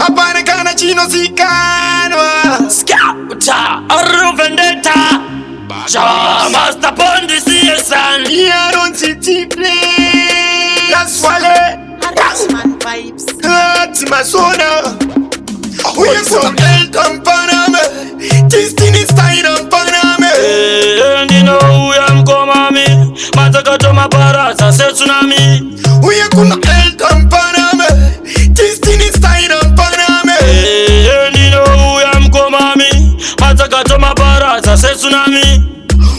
Appena canacino si canua Schiatta, arru vendetta Basta pondi si e san Io non si ti play La suole Harassment vibes. Ti ma suona Uye kuna el tampaname Destiny style tampaname Ndino uyam komami Matakato maparasa se tsunami Uye kuna el tampaname Destiny style tampaname Ndino uyam komami Matakato maparasa se tsunami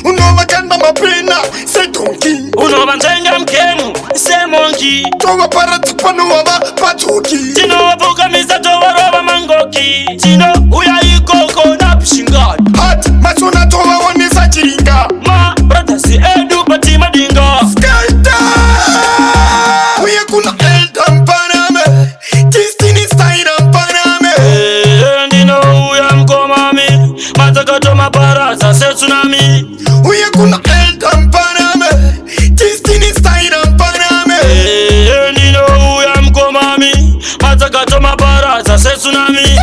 Unova kanda mapena se donkey Unova ntenga mkemu se monkey Towa para tupanu waba patoki Tino wapuka misato waroba mangoki Tino uya ikoko na pishingani Hot masona towa wanisa chiringa Ma brata si edu pati madinga Skelta Uye kuna el tampaname Destiny style tampaname Ndino uya mkomami Matakato maparasa se tsunami Uye kuna el tampaname Destiny style tampaname Ndino uya mkomami Matakato maparasa se tsunami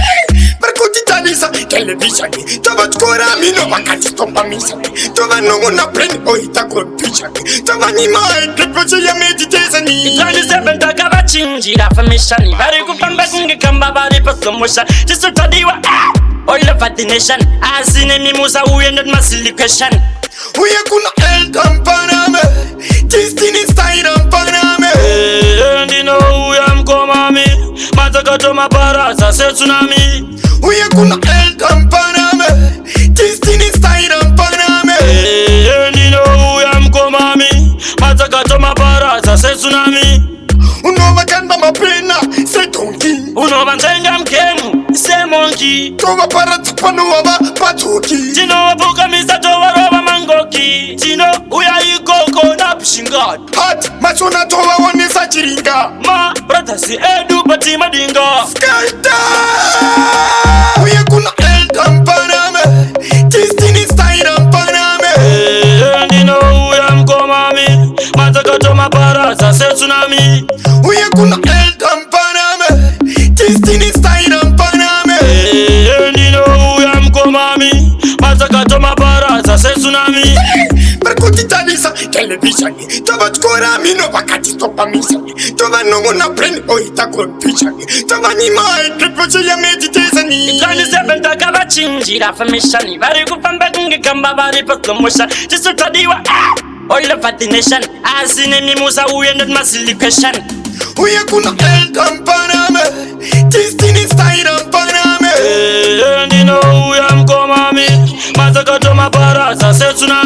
Berkuti talisa television Tova chkora mino wakati stompa misani Tova nongo na plane oita confusion Tova nima ekripoche ya meditation 27 takaba chinjira famishani Bari kufamba kungekamba bari pa slow motion Jisutadiwa Oil of the nation Asine mimusa uyended masili question Uye kuna el tampaname Destiny style tampaname Ndino uya mkomami Matakato maparasa se tsunami Uye kuna el tampaname Destiny style tampaname Ndino uya mkomami Matakato maparasa se tsunami Unova kanda mapena se donkey Unova ntenga mkemu se monkey Towa para tupanu waba patoki Tino wapuka misato waroba mangoki Tino uya ikoko na pishingani Hot masona towa wanisa chiringa Ma brata si edu pati madinga Skelta Uye kuna el tampaname Destiny style tampaname Ndino uya mkomami Matakato maparasa se tsunami Uye kuna el tampaname Destiny style tampaname Ndino uya mkomami Matakato maparasa se tsunami Berkuti talisa television Tova chkora mino wakati stompa misani Tova nongo na plane oita confusion Tova nima ekripoche ya meditation 27 takaba chinjira famishani Bari kufamba kungekamba bari pa slow motion Jisutadiwa Oil of the nation Asine mimusa uyended masili question Uye kuna el tampaname Destiny style tampaname Ndino uya mkomami Matakato maparasa se tsunami